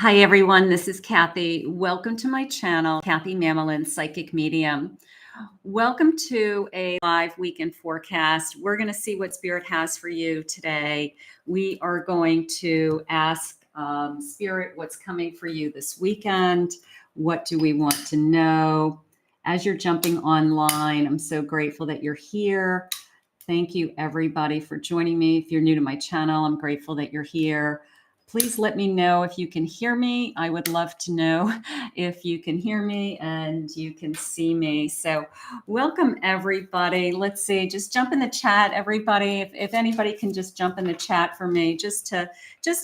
Hi everyone, this is Kathy. Welcome to my channel, Kathy Mamelin, Psychic Medium. Welcome to a live weekend forecast. We're going to see what Spirit has for you today. We are going to ask Spirit what's coming for you this weekend. What do we want to know? As you're jumping online, I'm so grateful that you're here. Thank you everybody for joining me. If you're new to my channel, I'm grateful that you're here. Please let me know if you can hear me. I would love to know if you can hear me and you can see me. So welcome everybody. Let's see, just jump in the chat, everybody. If anybody can just jump in the chat for me, just to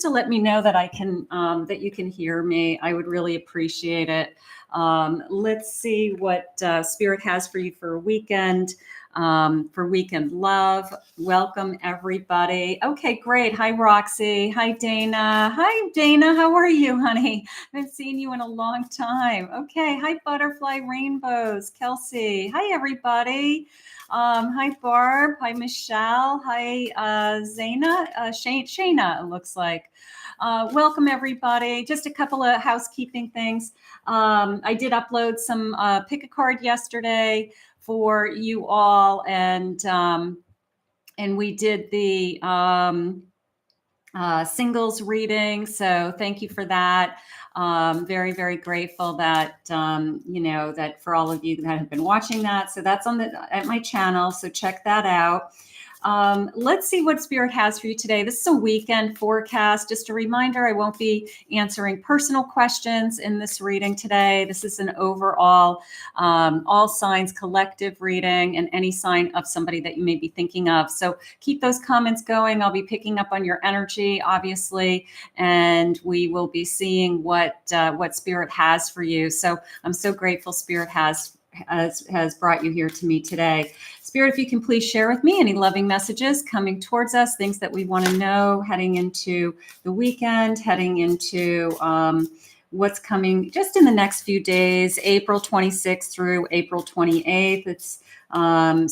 let me know that I can, that you can hear me. I would really appreciate it. Let's see what Spirit has for you for a weekend. For weekend love. Welcome everybody. Okay, great. Hi, Roxy. Hi, Dana. Hi, Dana. How are you, honey? I haven't seen you in a long time. Okay. Hi, Butterfly Rainbows. Kelsey. Hi, everybody. Hi, Barb. Hi, Michelle. Hi, Zaina. Shayna, it looks like. Welcome everybody. Just a couple of housekeeping things. I did upload some pick a card yesterday for you all, and we did the singles reading. So thank you for that. Very, very grateful that that for all of you that have been watching that. So that's on at my channel. So check that out. Let's see what Spirit has for you today. This is a weekend forecast. Just a reminder, I won't be answering personal questions in this reading today. This is an overall, all signs collective reading and any sign of somebody that you may be thinking of. So keep those comments going. I'll be picking up on your energy, obviously, and we will be seeing what Spirit has for you. So I'm so grateful Spirit has brought you here to me today. Spirit, if you can please share with me any loving messages coming towards us, things that we want to know heading into the weekend, heading into what's coming just in the next few days, April 26th through April 28th. It's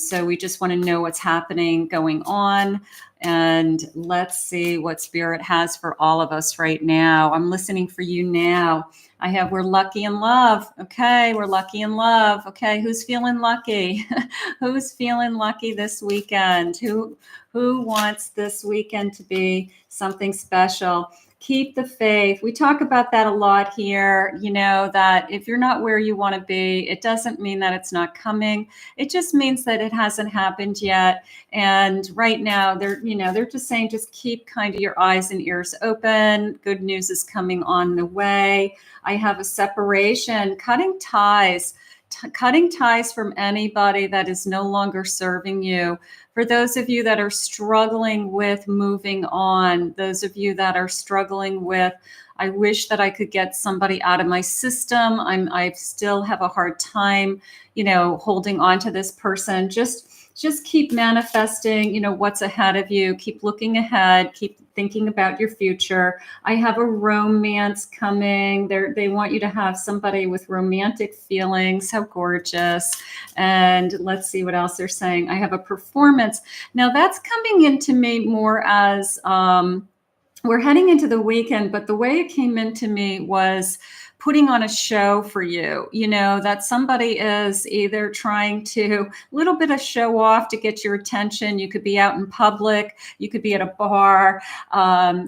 so we just want to know what's happening, going on. And let's see what Spirit has for all of us right now. I'm listening for you now. I have, we're lucky in love. Okay, we're lucky in love. Okay, who's feeling lucky? Who's feeling lucky this weekend? Who wants this weekend to be something special? Keep the faith. We talk about that a lot here, that if you're not where you want to be, it doesn't mean that it's not coming. It just means that it hasn't happened yet. And right now they're just saying, just keep kind of your eyes and ears open. Good news is coming on the way. I have a separation, cutting ties from anybody that is no longer serving you. For those of you that are struggling with moving on, those of you that are struggling with, I wish that I could get somebody out of my system. I still have a hard time, holding on to this person. Just keep manifesting, what's ahead of you. Keep looking ahead. Keep thinking about your future. I have a romance coming. They want you to have somebody with romantic feelings. How gorgeous. And let's see what else they're saying. I have a performance. Now that's coming into me more as we're heading into the weekend, but the way it came into me was putting on a show for you, that somebody is either trying to a little bit of show off to get your attention. You could be out in public. You could be at a bar.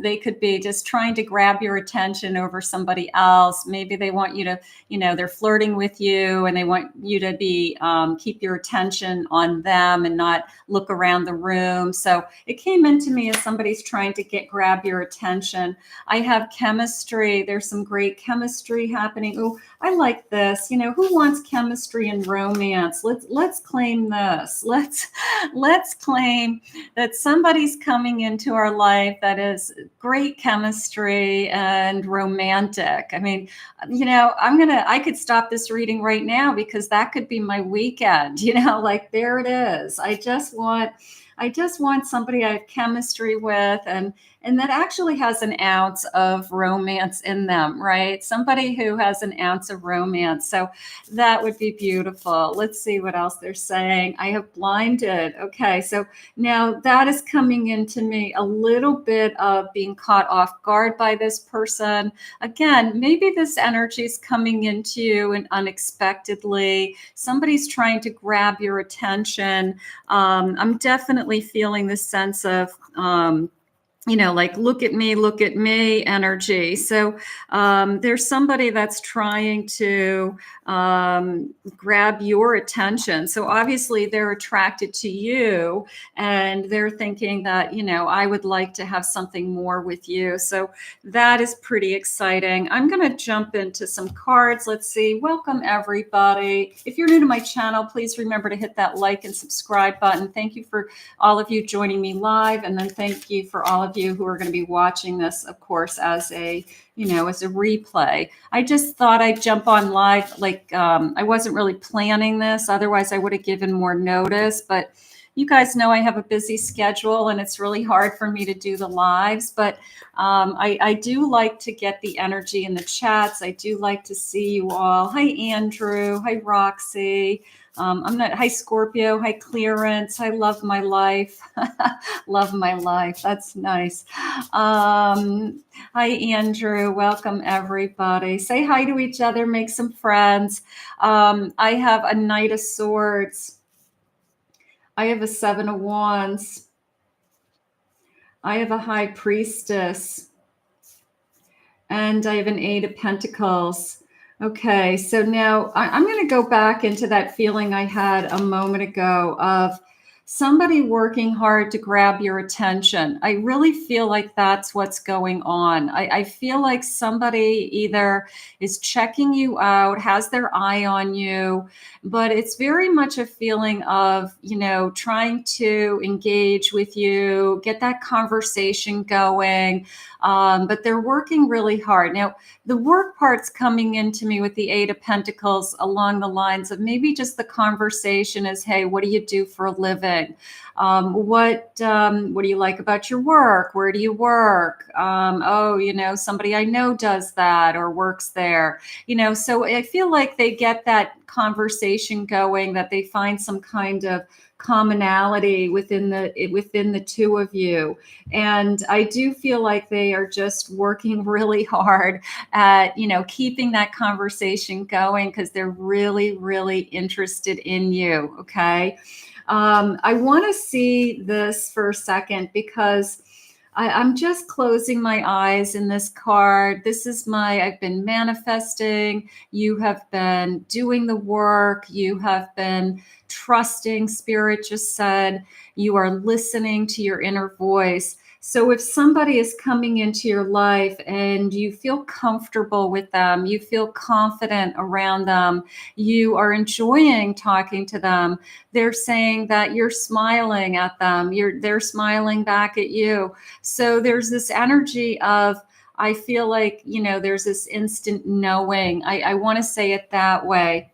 They could be just trying to grab your attention over somebody else. Maybe they want you to, they're flirting with you and they want you to be, keep your attention on them and not look around the room. So it came into me as somebody's trying to grab your attention. I have chemistry. There's some great chemistry happening. Oh, I like this. Who wants chemistry and romance? Let's claim this. Let's claim that somebody's coming into our life that is great chemistry and romantic. I mean, I could stop this reading right now because that could be my weekend, like there it is. I I just want somebody I have chemistry with, and that actually has an ounce of romance in them, right? Somebody who has an ounce of romance. So that would be beautiful. Let's see what else they're saying. I have blinded. Okay, so now that is coming into me a little bit of being caught off guard by this person. Again, maybe this energy is coming into you and unexpectedly. Somebody's trying to grab your attention. I'm definitely feeling this sense of, like look at me energy. So there's somebody that's trying to grab your attention. So obviously they're attracted to you and they're thinking that, I would like to have something more with you. So that is pretty exciting. I'm going to jump into some cards. Let's see. Welcome everybody. If you're new to my channel, please remember to hit that like and subscribe button. Thank you for all of you joining me live. And then thank you for all of you who are going to be watching this, of course, as a replay. I just thought I'd jump on live. I wasn't really planning this. Otherwise, I would have given more notice. But you guys know I have a busy schedule and it's really hard for me to do the lives. But I do like to get the energy in the chats. I do like to see you all. Hi, Andrew. Hi, Roxy. Hi, Scorpio. Hi, Clearance. I love my life. Love my life. That's nice. Hi, Andrew. Welcome, everybody. Say hi to each other. Make some friends. I have a Knight of Swords. I have a Seven of Wands. I have a High Priestess. And I have an Eight of Pentacles. Okay, so now I'm going to go back into that feeling I had a moment ago of somebody working hard to grab your attention. I really feel like that's what's going on. I feel like somebody either is checking you out, has their eye on you, but it's very much a feeling of, trying to engage with you, get that conversation going. But they're working really hard. Now, the work part's coming into me with the Eight of Pentacles along the lines of maybe just the conversation is, hey, what do you do for a living? What do you like about your work? Where do you work? Somebody I know does that or works there. So I feel like they get that conversation going, that they find some kind of commonality within the two of you. And I do feel like they are just working really hard at, keeping that conversation going because they're really, really interested in you. Okay. I want to see this for a second because I'm just closing my eyes in this card. I've been manifesting. You have been doing the work. You have been trusting. Spirit just said you are listening to your inner voice. So if somebody is coming into your life and you feel comfortable with them, you feel confident around them, you are enjoying talking to them, they're saying that you're smiling at them, they're smiling back at you. So there's this energy of, I feel like, there's this instant knowing. I want to say it that way.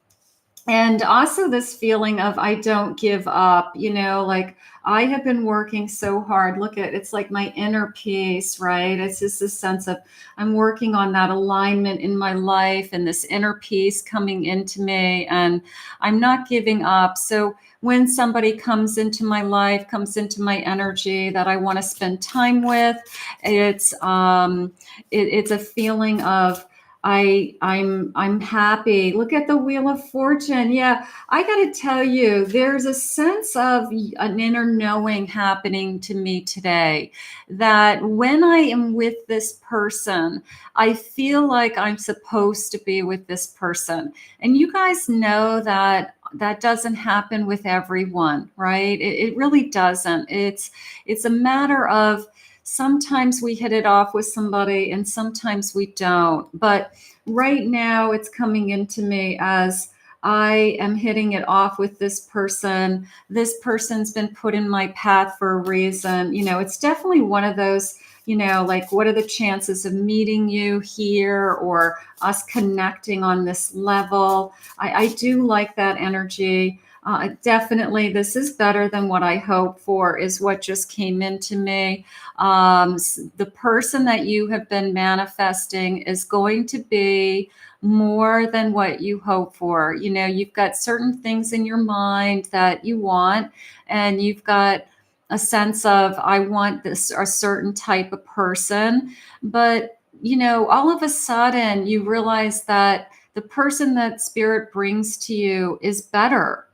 And also this feeling of I don't give up, like I have been working so hard. Look at it's like my inner peace, right? It's just this sense of I'm working on that alignment in my life and this inner peace coming into me, and I'm not giving up. So when somebody comes into my life, comes into my energy that I want to spend time with, it's a feeling of I'm happy. Look at the Wheel of Fortune. Yeah, I got to tell you, there's a sense of an inner knowing happening to me today that when I am with this person, I feel like I'm supposed to be with this person. And you guys know that doesn't happen with everyone, right? It really doesn't. It's a matter of sometimes we hit it off with somebody and sometimes we don't. But right now it's coming into me as I am hitting it off with this person. This person's been put in my path for a reason. It's definitely one of those, like what are the chances of meeting you here or us connecting on this level? I do like that energy. Definitely, this is better than what I hoped for, is what just came into me. The person that you have been manifesting is going to be more than what you hope for. You know, you've got certain things in your mind that you want, and you've got a sense of, I want this, a certain type of person. But, you know, all of a sudden you realize that the person that spirit brings to you is better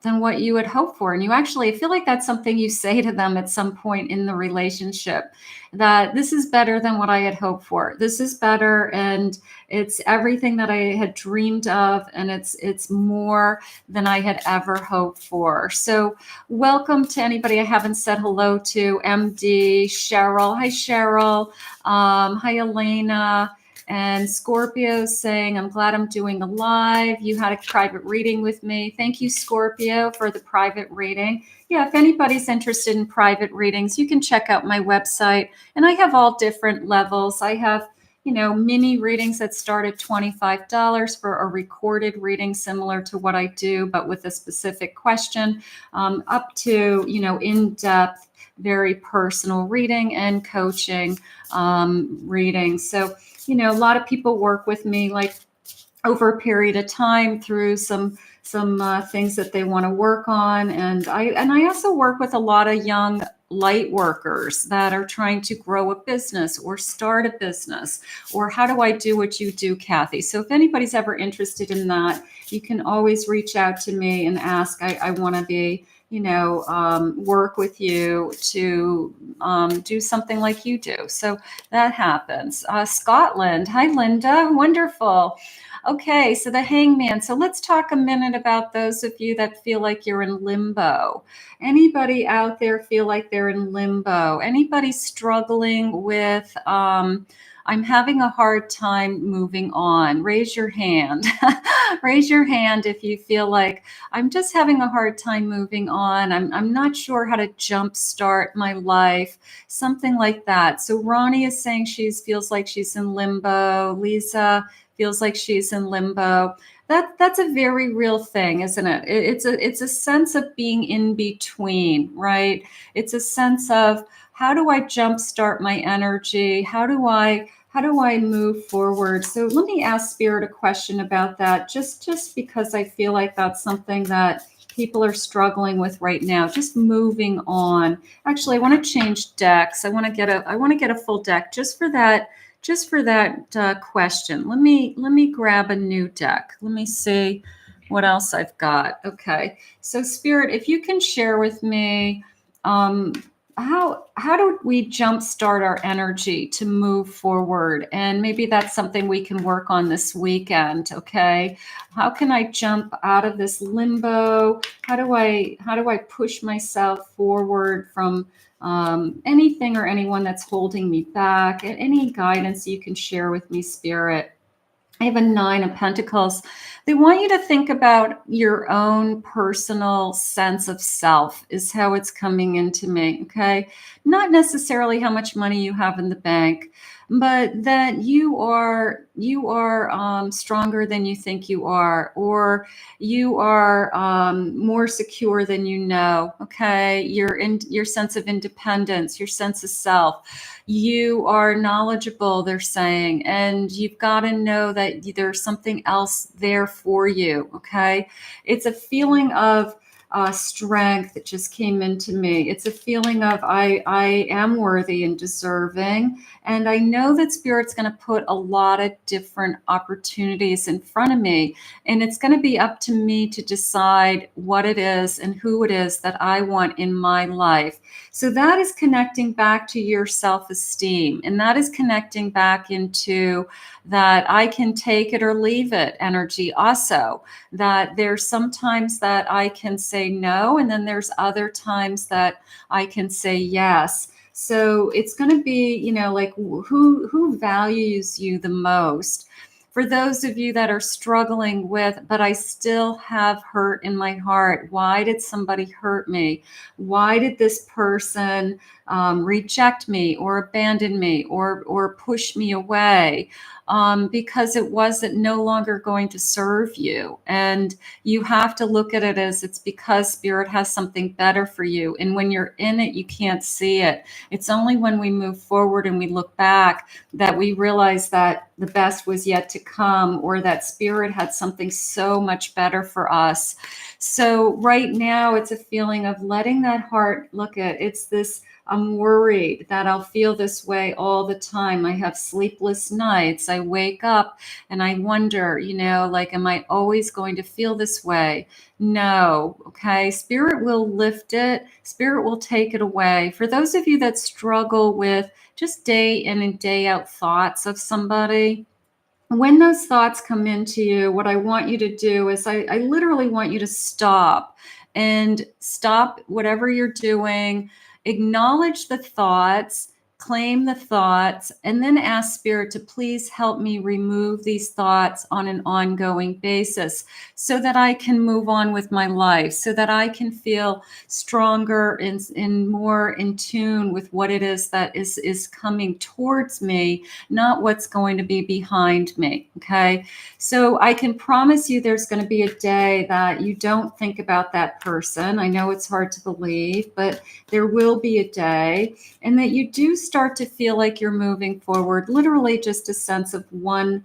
than what you had hoped for. And you actually, I feel like that's something you say to them at some point in the relationship, that this is better than what I had hoped for. This is better, and it's everything that I had dreamed of, and it's more than I had ever hoped for. So welcome to anybody I haven't said hello to. MD, Cheryl. Hi, Cheryl. Hi, Elena. And Scorpio saying, I'm glad I'm doing a live. You had a private reading with me. Thank you, Scorpio, for the private reading. Yeah, if anybody's interested in private readings, you can check out my website. And I have all different levels. I have, you know, mini readings that start at $25 for a recorded reading similar to what I do, but with a specific question, up to, you know, in-depth, very personal reading and coaching reading. So, you know, a lot of people work with me like over a period of time through some things that they want to work on, and I also work with a lot of young light workers that are trying to grow a business or start a business, or how do I do what you do, Kathy? So if anybody's ever interested in that, you can always reach out to me and ask. I want to be, you know, work with you to do something like you do. So that happens. Scotland. Hi, Linda. Wonderful. Okay, so the Hangman. So let's talk a minute about those of you that feel like you're in limbo. Anybody out there feel like they're in limbo? Anybody struggling with, I'm having a hard time moving on? Raise your hand. Raise your hand if you feel like, I'm just having a hard time moving on. I'm not sure how to jumpstart my life, something like that. So Ronnie is saying she feels like she's in limbo. Lisa feels like she's in limbo. That's a very real thing, isn't it? It's a sense of being in between, right? It's a sense of, how do I jumpstart my energy? How do I move forward? So let me ask Spirit a question about that, just because I feel like that's something that people are struggling with right now, just moving on. Actually, I want to change decks. I want to get a full deck just for that question. Let me grab a new deck. Let me see what else I've got. Okay, so Spirit, if you can share with me, how do we jumpstart our energy to move forward? And maybe that's something we can work on this weekend. Okay, how can I jump out of this limbo? How do I push myself forward from anything or anyone that's holding me back? Any guidance you can share with me, Spirit? I have a 9 of Pentacles. They want you to think about your own personal sense of self, is how it's coming into me, okay? Not necessarily how much money you have in the bank, but that you are stronger than you think you are, or you are more secure than you know, okay? Your sense of independence, your sense of self. You are knowledgeable, they're saying, and you've got to know that there's something else there for you, okay? It's a feeling of strength that just came into me. It's a feeling of, I am worthy and deserving. And I know that Spirit's going to put a lot of different opportunities in front of me. And it's going to be up to me to decide what it is and who it is that I want in my life. So that is connecting back to your self-esteem. And that is connecting back into that I can take it or leave it energy also. That there's sometimes that I can say no, and then there's other times that I can say yes. So it's going to be, you know, like who values you the most. For those of you that are struggling with, but I still have hurt in my heart. Why did somebody hurt me? Why did this person reject me or abandon me or push me away, because it wasn't no longer going to serve you. And you have to look at it as it's because Spirit has something better for you. And when you're in it, you can't see it. It's only when we move forward and we look back that we realize that the best was yet to come, or that Spirit had something so much better for us. So right now it's a feeling of letting that heart look at it's this. I'm worried that I'll feel this way all the time. I have sleepless nights. I wake up and I wonder, like, am I always going to feel this way? No. Okay. Spirit will lift it. Spirit will take it away. For those of you that struggle with just day in and day out thoughts of somebody, when those thoughts come into you, what I want you to do is I literally want you to stop whatever you're doing, acknowledge the thoughts, claim the thoughts, and then ask Spirit to please help me remove these thoughts on an ongoing basis so that I can move on with my life, so that I can feel stronger and more in tune with what it is that is coming towards me, not what's going to be behind me. Okay. So I can promise you there's going to be a day that you don't think about that person. I know it's hard to believe, but there will be a day, and that you do start to feel like you're moving forward, literally just a sense of one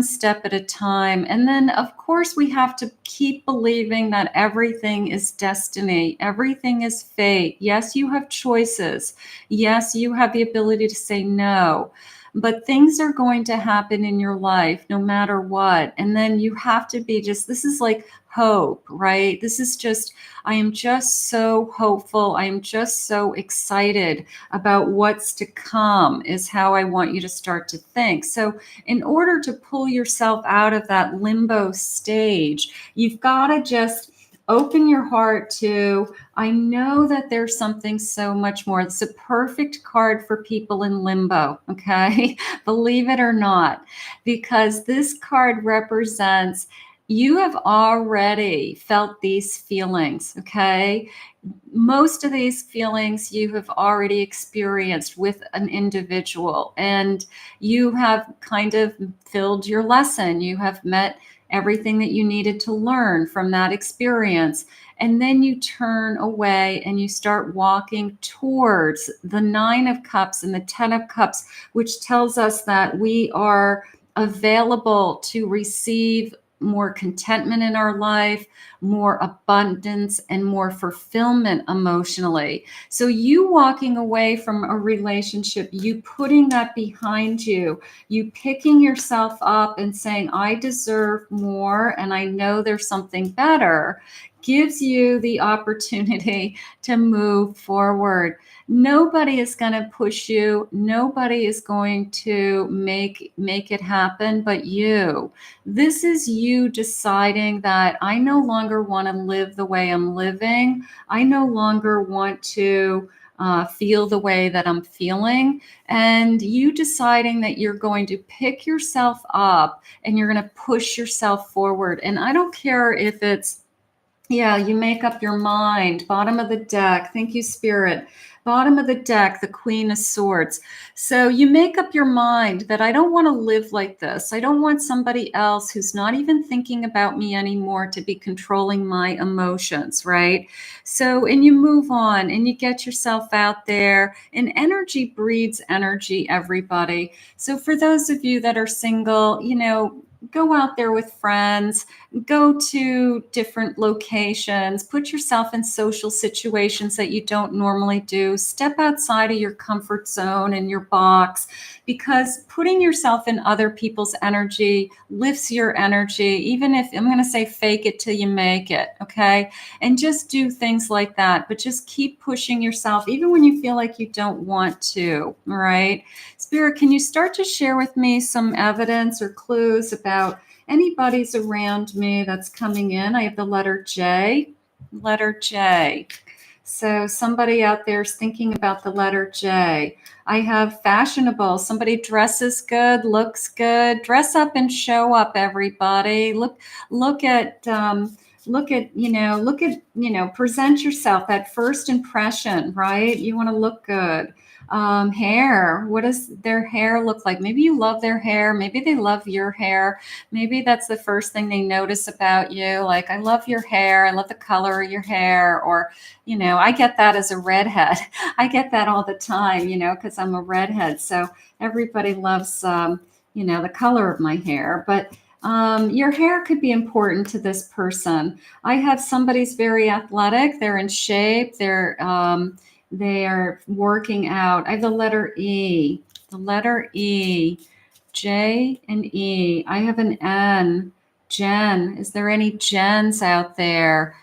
step at a time. And then, of course, we have to keep believing that everything is destiny. Everything is fate. Yes, you have choices. Yes, you have the ability to say no. But things are going to happen in your life no matter what. And then you have to be this is like hope, right? This is just, I am just so hopeful. I am just so excited about what's to come, is how I want you to start to think. So in order to pull yourself out of that limbo stage, you've got to just open your heart to, I know that there's something so much more. It's a perfect card for people in limbo, okay? Believe it or not, because this card represents you have already felt these feelings, okay? Most of these feelings you have already experienced with an individual, and you have kind of filled your lesson. You have met everything that you needed to learn from that experience. And then you turn away and you start walking towards the 9 of Cups and the 10 of Cups, which tells us that we are available to receive more contentment in our life, more abundance, and more fulfillment emotionally. So you walking away from a relationship, you putting that behind you, you picking yourself up and saying, I deserve more and I know there's something better, gives you the opportunity to move forward. Nobody is going to push you. Nobody is going to make it happen but you. This is you deciding that I no longer want to live the way I'm living. I no longer want to feel the way that I'm feeling. And you deciding that you're going to pick yourself up and you're going to push yourself forward. And I don't care if it's, you make up your mind. Bottom of the deck. Thank you, Spirit. Bottom of the deck, the Queen of Swords. So you make up your mind that I don't want to live like this. I don't want somebody else who's not even thinking about me anymore to be controlling my emotions, right? So, and you move on and you get yourself out there, and energy breeds energy, everybody. So for those of you that are single, go out there with friends, go to different locations, put yourself in social situations that you don't normally do, step outside of your comfort zone and your box, because putting yourself in other people's energy lifts your energy, even if, I'm going to say, fake it till you make it, okay? And just do things like that, but just keep pushing yourself, even when you feel like you don't want to, all right? Spirit, can you start to share with me some evidence or clues about anybody's around me that's coming in? I have the letter J. Letter J. So somebody out there is thinking about the letter J. I have fashionable. Somebody dresses good, looks good. Dress up and show up, everybody. Look at look at, present yourself, that first impression, right? You want to look good. Hair, what does their hair look like? Maybe you love their hair. Maybe they love your hair. Maybe that's the first thing they notice about you. Like, I love your hair. I love the color of your hair. Or, I get that as a redhead. I get that all the time, because I'm a redhead. So everybody loves, the color of my hair. But your hair could be important to this person. I have somebody's very athletic. They're in shape. They are working out. I have the letter E. The letter E. J and E. I have an N. Jen. Is there any Jens out there?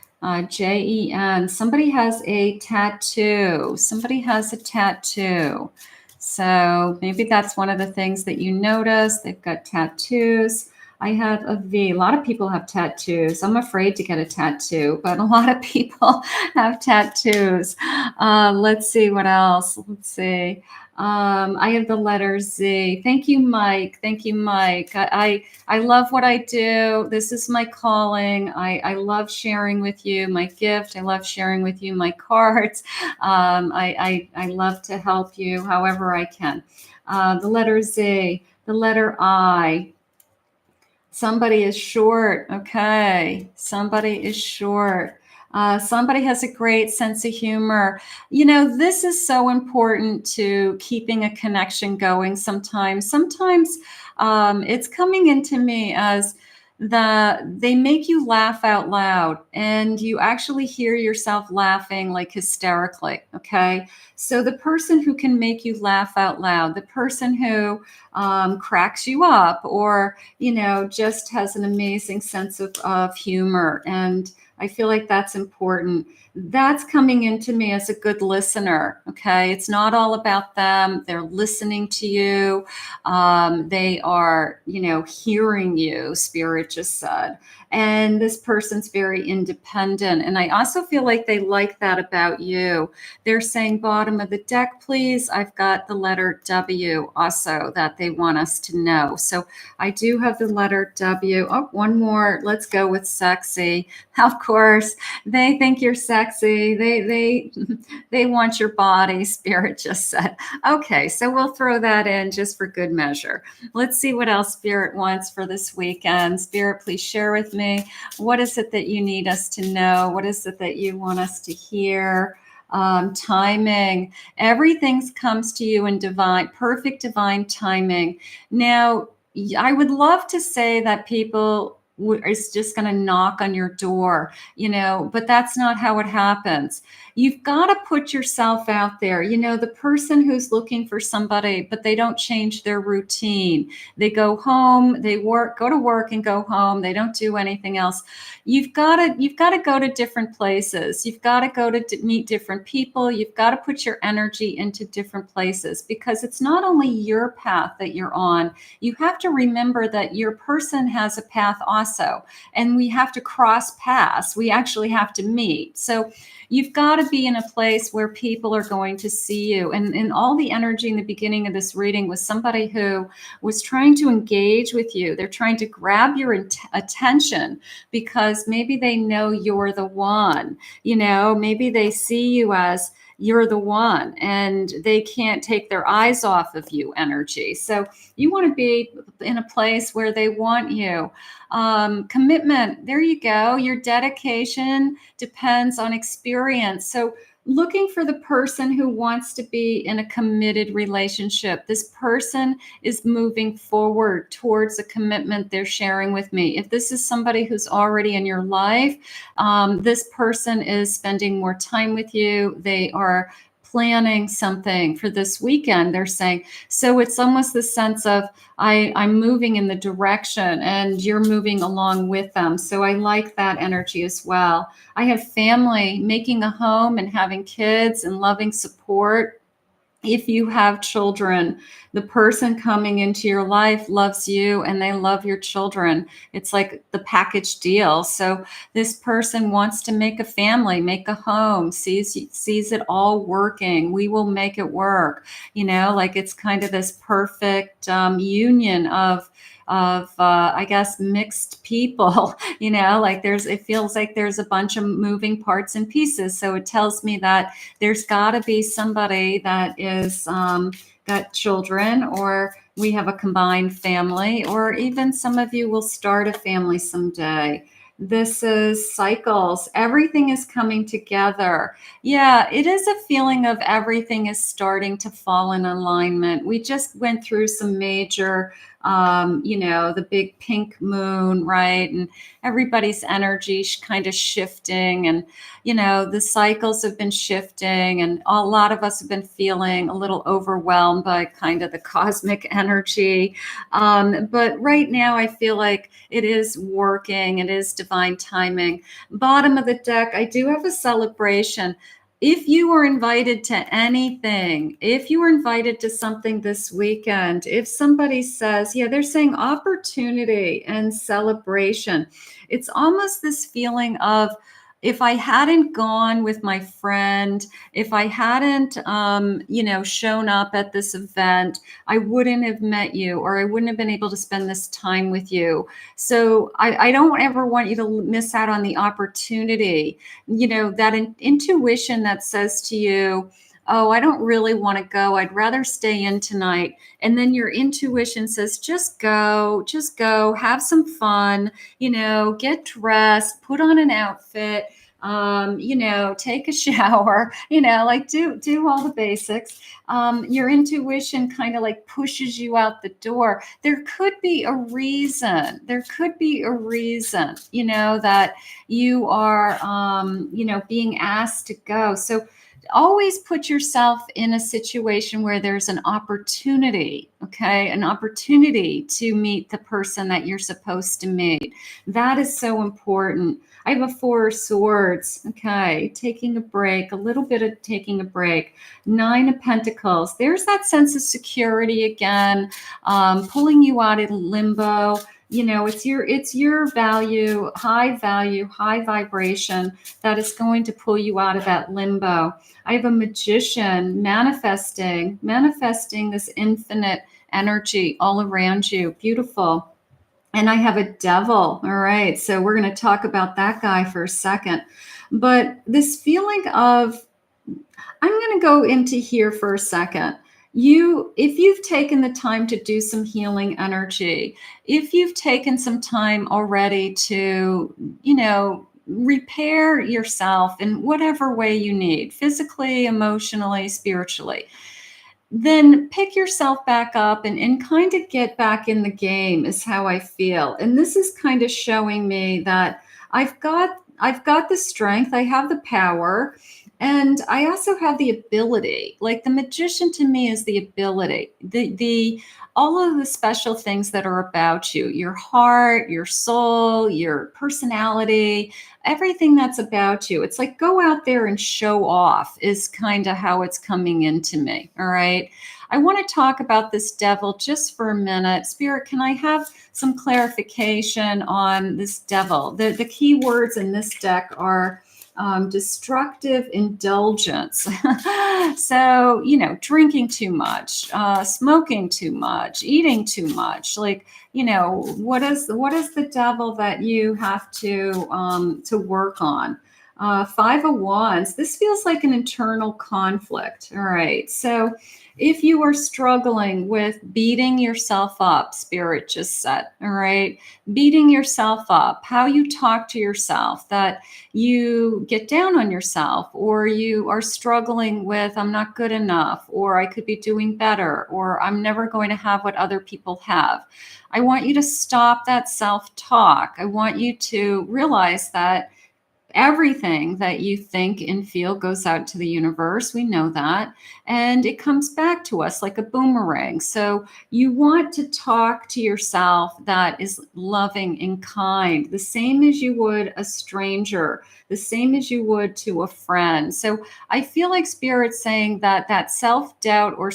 Jen. Somebody has a tattoo. Somebody has a tattoo. So maybe that's one of the things that you notice. They've got tattoos. I have a V. A lot of people have tattoos. I'm afraid to get a tattoo, but a lot of people have tattoos. Let's see what else. Let's see. I have the letter Z. Thank you, Mike. Thank you, Mike. I love what I do. This is my calling. I love sharing with you my gift. I love sharing with you my cards. I love to help you however I can. The letter Z. The letter I. Somebody is short. Okay. Somebody is short. Somebody has a great sense of humor. This is so important to keeping a connection going sometimes. Sometimes it's coming into me as they make you laugh out loud and you actually hear yourself laughing like hysterically. Okay. So the person who can make you laugh out loud, the person who cracks you up or, just has an amazing sense of humor. And I feel like that's important. That's coming into me as a good listener. Okay. It's not all about them. They're listening to you. They are, hearing you, Spirit just said. And this person's very independent. And I also feel like they like that about you. They're saying bottom of the deck, please. I've got the letter W also that they want us to know. So I do have the letter W. Oh, one more. Let's go with sexy. Of course, they think you're sexy. They want your body, Spirit just said. Okay, so we'll throw that in just for good measure. Let's see what else Spirit wants for this weekend. Spirit, please share with me. What is it that you need us to know? What is it that you want us to hear? Timing. Everything comes to you in perfect divine timing. Now, I would love to say that people is just going to knock on your door, but that's not how it happens. You've got to put yourself out there. The person who's looking for somebody, but they don't change their routine. They go home, go to work and go home. They don't do anything else. You've got to go to different places. You've got to go to meet different people. You've got to put your energy into different places because it's not only your path that you're on. You have to remember that your person has a path also, and we have to cross paths. We actually have to meet. So you've got to be in a place where people are going to see you. And all the energy in the beginning of this reading was somebody who was trying to engage with you. They're trying to grab your attention because maybe they know you're the one. Maybe they see you as you're the one and they can't take their eyes off of you energy. So you want to be in a place where they want you. Commitment, there you go. Your dedication depends on experience. So looking for the person who wants to be in a committed relationship. This person is moving forward towards a commitment they're sharing with me. If this is somebody who's already in your life, this person is spending more time with you. They are planning something for this weekend, they're saying. So it's almost the sense of I'm moving in the direction and you're moving along with them. So I like that energy as well. I have family, making a home and having kids and loving support. If you have children, the person coming into your life loves you and they love your children. It's like the package deal. So this person wants to make a family, make a home, sees it all working. We will make it work. Like it's kind of this perfect union of I guess, mixed people, like it feels like there's a bunch of moving parts and pieces. So it tells me that there's got to be somebody that is got children, or we have a combined family, or even some of you will start a family someday. This is cycles. Everything is coming together. Yeah, it is a feeling of everything is starting to fall in alignment. We just went through some major, the big pink moon, right? And everybody's energy kind of shifting, and the cycles have been shifting, and a lot of us have been feeling a little overwhelmed by kind of the cosmic energy. But right now, I feel like it is working. It is divine timing. Bottom of the deck, I do have a celebration. If you were invited to anything, if you were invited to something this weekend, if somebody says, yeah, they're saying opportunity and celebration, it's almost this feeling of, if I hadn't gone with my friend, if I hadn't, shown up at this event, I wouldn't have met you, or I wouldn't have been able to spend this time with you. So I don't ever want you to miss out on the opportunity, that intuition that says to you, oh, I don't really want to go. I'd rather stay in tonight. And then your intuition says, just go, have some fun, get dressed, put on an outfit, take a shower, like do all the basics. Your intuition kind of like pushes you out the door. There could be a reason, that you are, being asked to go. So always put yourself in a situation where there's an opportunity, okay? An opportunity to meet the person that you're supposed to meet. That is so important. I have a 4 of Swords, okay? Taking a break, a little bit of taking a break. 9 of Pentacles. There's that sense of security again, pulling you out of limbo. It's your value, high vibration that is going to pull you out of that limbo. I have a Magician manifesting this infinite energy all around you. Beautiful. And I have a Devil. All right. So we're going to talk about that guy for a second. But this feeling of, I'm going to go into here for a second. If you've taken the time to do some healing energy, if you've taken some time already to, repair yourself in whatever way you need, physically, emotionally, spiritually, then pick yourself back up and kind of get back in the game is how I feel. And this is kind of showing me that I've got the strength, I have the power, and I also have the ability. Like the Magician to me is the ability, the all of the special things that are about you, your heart, your soul, your personality, everything that's about you. It's like, go out there and show off is kind of how it's coming into me. All right. I want to talk about this Devil just for a minute. Spirit, can I have some clarification on this Devil? The key words in this deck are destructive indulgence. So, drinking too much, smoking too much, eating too much. Like, what is the Devil that you have to work on? 5 of Wands. This feels like an internal conflict. All right. So if you are struggling with beating yourself up, Spirit just said, all right, beating yourself up, how you talk to yourself, that you get down on yourself, or you are struggling with, I'm not good enough, or I could be doing better, or I'm never going to have what other people have. I want you to stop that self-talk. I want you to realize that everything that you think and feel goes out to the universe. We know that. And it comes back to us like a boomerang. So you want to talk to yourself that is loving and kind, the same as you would a stranger, the same as you would to a friend. So I feel like Spirit's saying that self-doubt or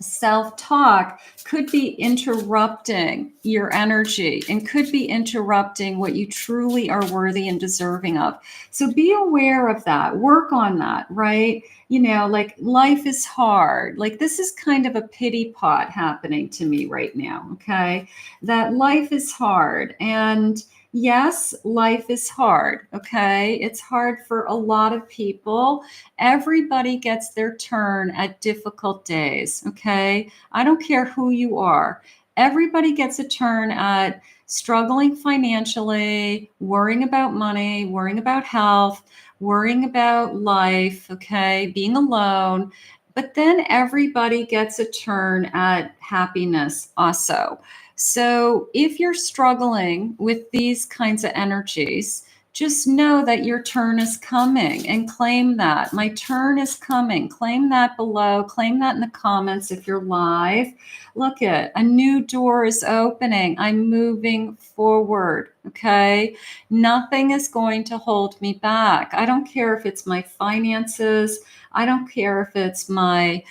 self-talk could be interrupting your energy and could be interrupting what you truly are worthy and deserving of. So be aware of that. Work on that, right? You know, like life is hard. Like this is kind of a pity pot happening to me right now, okay? That life is hard. And yes, life is hard, okay? It's hard for a lot of people. Everybody gets their turn at difficult days, okay? I don't care who you are. Everybody gets a turn at struggling financially, worrying about money, worrying about health, worrying about life, okay? Being alone. But then everybody gets a turn at happiness also. So if you're struggling with these kinds of energies, just know that your turn is coming and claim that. My turn is coming. Claim that below. Claim that in the comments if you're live. Look at a new door is opening. I'm moving forward. Okay. Nothing is going to hold me back. I don't care if it's my finances. I don't care if it's my,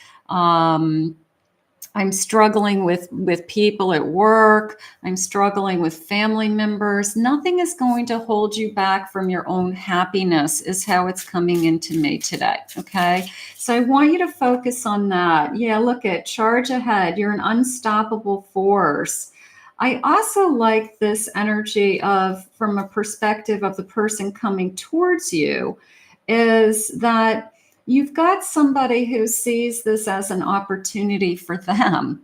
I'm struggling with people at work. I'm struggling with family members. Nothing is going to hold you back from your own happiness is how it's coming into me today. Okay. So I want you to focus on that. Yeah. Look at charge ahead. You're an unstoppable force. I also like this energy of, from a perspective of the person coming towards you, is that you've got somebody who sees this as an opportunity for them,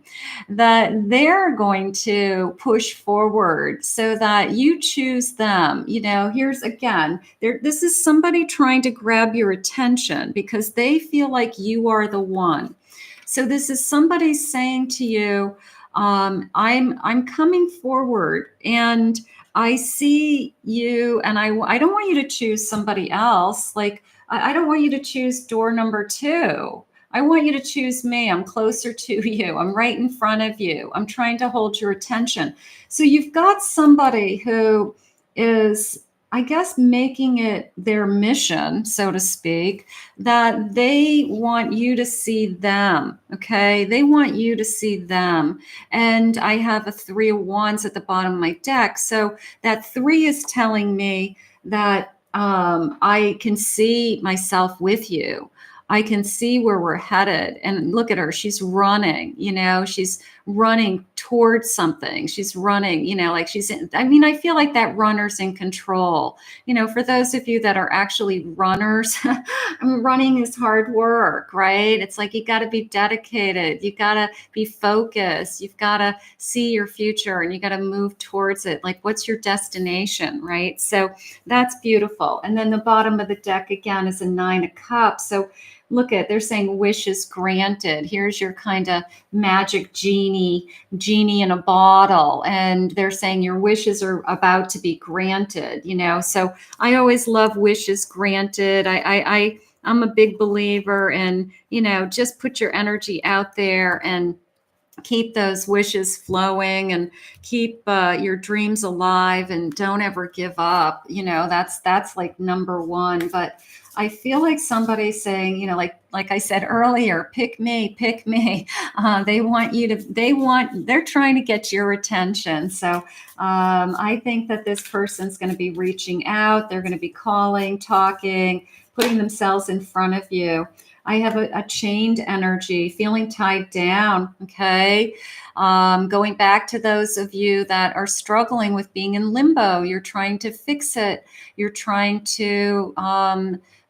that they're going to push forward so that you choose them. You know, here's again, this is somebody trying to grab your attention because they feel like you are the one. So this is somebody saying to you, I'm coming forward and I see you, and I don't want you to choose somebody else. Like, I don't want you to choose door number 2. I want you to choose me. I'm closer to you. I'm right in front of you. I'm trying to hold your attention. So you've got somebody who is, I guess, making it their mission, so to speak, that they want you to see them. Okay. They want you to see them. And I have a 3 of Wands at the bottom of my deck. So that 3 is telling me that I can see myself with you. I can see where we're headed. And look at her. She's running, you know, she's running towards something. She's running, you know, like I feel like that runner's in control. You know, for those of you that are actually runners, running is hard work, right? It's like you got to be dedicated. You got to be focused. You've got to see your future and you got to move towards it. Like, what's your destination, right? So that's beautiful. And then the bottom of the deck again is a 9 of Cups. So look at, they're saying wishes granted. Here's your kind of magic genie in a bottle. And they're saying your wishes are about to be granted, you know? So I always love wishes granted. I'm a big believer in, you know, just put your energy out there and keep those wishes flowing and keep your dreams alive and don't ever give up. You know, that's like number 1. But I feel like somebody's saying, you know, like I said earlier, pick me. They want you to, they're trying to get your attention. So I think that this person's going to be reaching out. They're going to be calling, talking, putting themselves in front of you. I have a chained energy, feeling tied down. Okay. Going back to those of you that are struggling with being in limbo, you're trying to fix it. You're trying to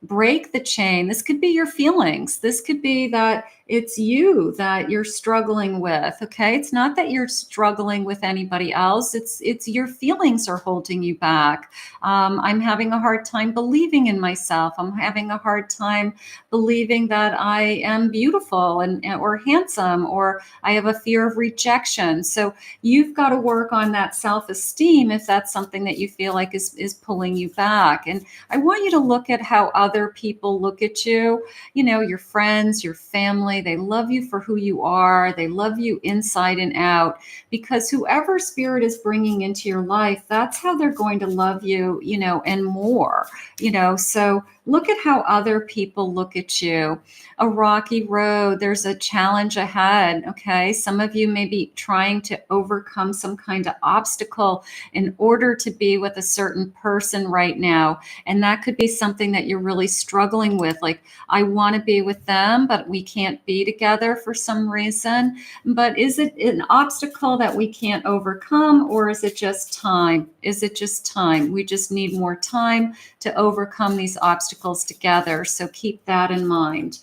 break the chain. This could be your feelings. This could be that it's you that you're struggling with. Okay. It's not that you're struggling with anybody else. It's your feelings are holding you back. I'm having a hard time believing in myself. I'm having a hard time believing that I am beautiful or handsome, or I have a fear of rejection. So you've got to work on that self-esteem if that's something that you feel like is pulling you back. And I want you to look at how other people look at you. You know, your friends, your family, they love you for who you are. They love you inside and out, because whoever spirit is bringing into your life, that's how they're going to love you, you know, and more, you know. So Look at how other people look at you. A rocky road, there's a challenge ahead. Okay. Some of you may be trying to overcome some kind of obstacle in order to be with a certain person right now. And that could be something that you're really struggling with. Like, I want to be with them, but we can't be together for some reason. But is it an obstacle that we can't overcome, or is it just time? Is it just time? We just need more time to overcome these obstacles together. So keep that in mind.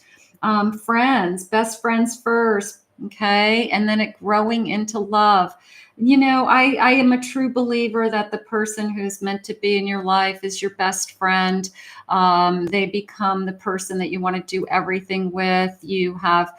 Friends, best friends first, okay? And then it growing into love. You know, I am a true believer that the person who's meant to be in your life is your best friend. They become the person that you want to do everything with. You have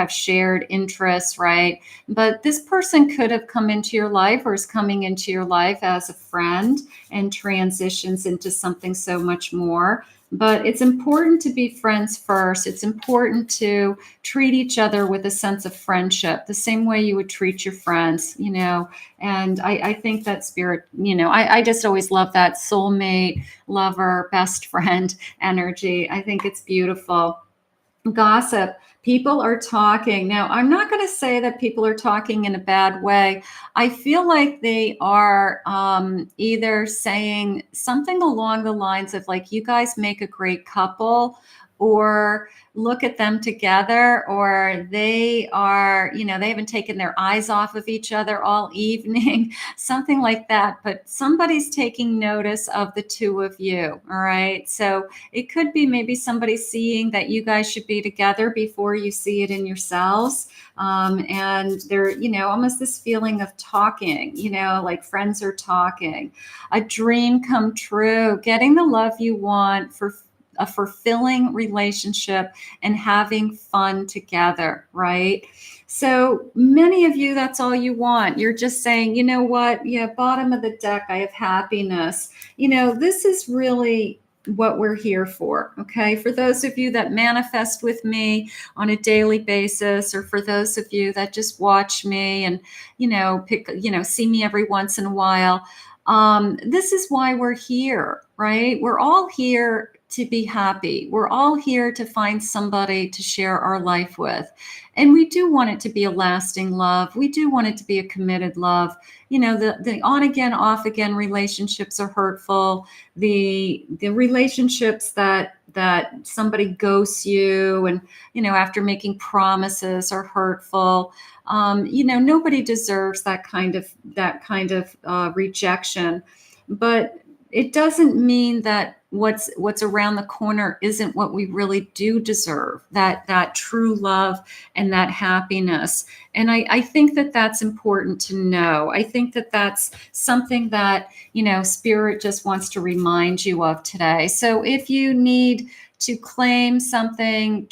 shared interests, right? But this person could have come into your life or is coming into your life as a friend and transitions into something so much more. But it's important to be friends first. It's important to treat each other with a sense of friendship, the same way you would treat your friends, you know. And I think that spirit, you know, I just always love that soulmate, lover, best friend energy. I think it's beautiful. Gossip. People are talking. Now, I'm not going to say that people are talking in a bad way. I feel like they are either saying something along the lines of, like, you guys make a great couple, or look at them together, or they are, you know, they haven't taken their eyes off of each other all evening, something like that. But somebody's taking notice of the two of you. All right. So it could be maybe somebody seeing that you guys should be together before you see it in yourselves. And they're, you know, almost this feeling of talking, you know, like friends are talking. A dream come true, getting the love you want for a fulfilling relationship and having fun together, right? So many of you, that's all you want. You're just saying, you know what? Yeah, bottom of the deck, I have happiness. You know, this is really what we're here for. Okay. For those of you that manifest with me on a daily basis, or for those of you that just watch me and, you know, see me every once in a while. This is why we're here, right? We're all here to be happy. We're all here to find somebody to share our life with. And we do want it to be a lasting love. We do want it to be a committed love. You know, the on again, off again relationships are hurtful. The relationships that somebody ghosts you and, you know, after making promises are hurtful. You know, nobody deserves that kind of rejection. But it doesn't mean that what's around the corner isn't what we really do deserve, that true love and that happiness. And I think that that's important to know. I think that that's something that, you know, spirit just wants to remind you of today. So if you need to claim something,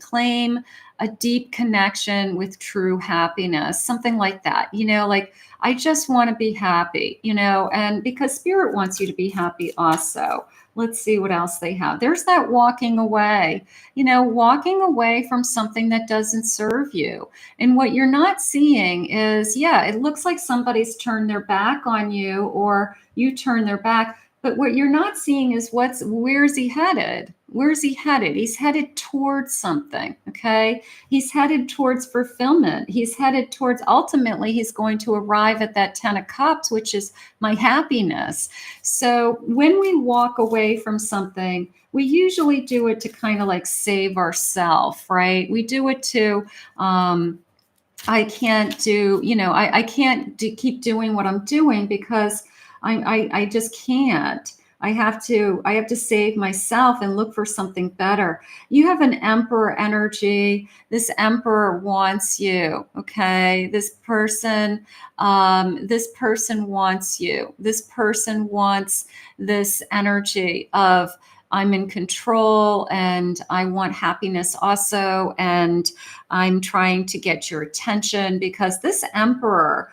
claim a deep connection with true happiness, something like that, you know, like, I just want to be happy, you know, and because spirit wants you to be happy also. Let's see what else they have. There's that walking away, you know, walking away from something that doesn't serve you. And what you're not seeing is, yeah, it looks like somebody's turned their back on you or you turn their back. But what you're not seeing is where's he headed? Where's he headed? He's headed towards something. Okay. He's headed towards fulfillment. He's headed towards, ultimately, he's going to arrive at that 10 of Cups, which is my happiness. So when we walk away from something, we usually do it to kind of like save ourselves, right? We do it to, I can't do, you know, I can't keep doing what I'm doing because I just can't. I have to save myself and look for something better. You have an emperor energy. This emperor wants you. Okay. This person wants you. This person wants this energy of, I'm in control and I want happiness also. And I'm trying to get your attention because this emperor,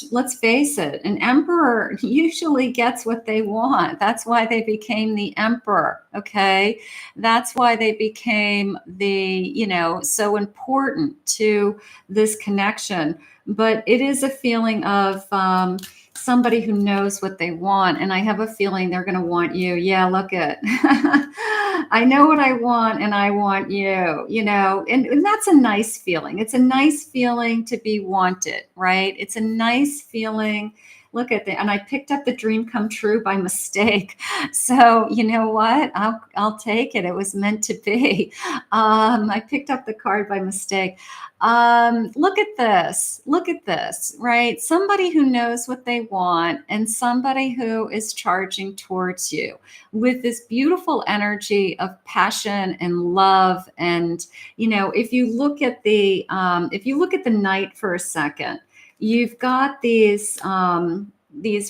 let's face it, an emperor usually gets what they want. That's why they became the emperor. Okay. That's why they became so important to this connection. But it is a feeling of somebody who knows what they want. And I have a feeling they're going to want you. Yeah, look at, I know what I want and I want and that's a nice feeling. It's a nice feeling to be wanted, right? It's a nice feeling. Look at that. And I picked up the dream come true by mistake. So you know what? I'll take it. It was meant to be. I picked up the card by mistake. Look at this. Look at this, right? Somebody who knows what they want and somebody who is charging towards you with this beautiful energy of passion and love. And if you look at the night for a second, you've got these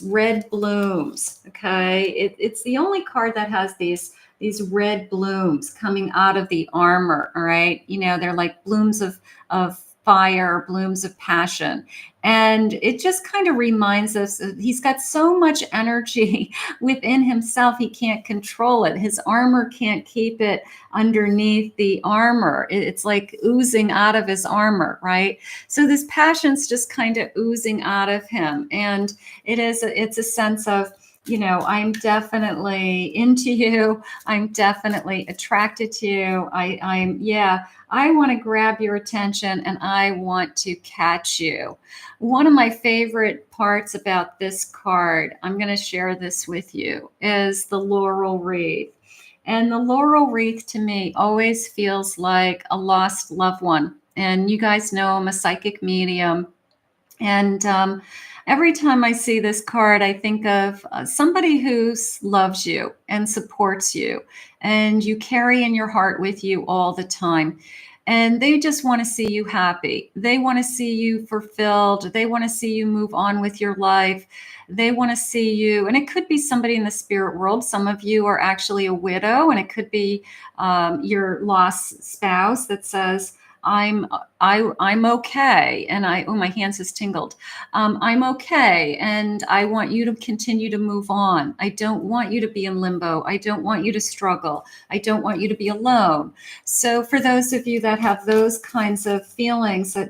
red blooms. Okay, it's the only card that has these red blooms coming out of the armor. All right, they're like blooms of fire, blooms of passion. And it just kind of reminds us that he's got so much energy within himself, he can't control it. His armor can't keep it underneath the armor. It's like oozing out of his armor, right? So this passion's just kind of oozing out of him. And it's a sense of, I'm definitely into you. I'm definitely attracted to you. I want to grab your attention and I want to catch you. One of my favorite parts about this card, I'm going to share this with you, is the laurel wreath. And the laurel wreath to me always feels like a lost loved one. And you guys know I'm a psychic medium. And every time I see this card, I think of somebody who loves you and supports you, and you carry in your heart with you all the time. And they just want to see you happy. They want to see you fulfilled. They want to see you move on with your life. They want to see you, and it could be somebody in the spirit world. Some of you are actually a widow, and it could be your lost spouse that says, I'm okay. And my hands just tingled. I'm okay. And I want you to continue to move on. I don't want you to be in limbo. I don't want you to struggle. I don't want you to be alone. So for those of you that have those kinds of feelings, that,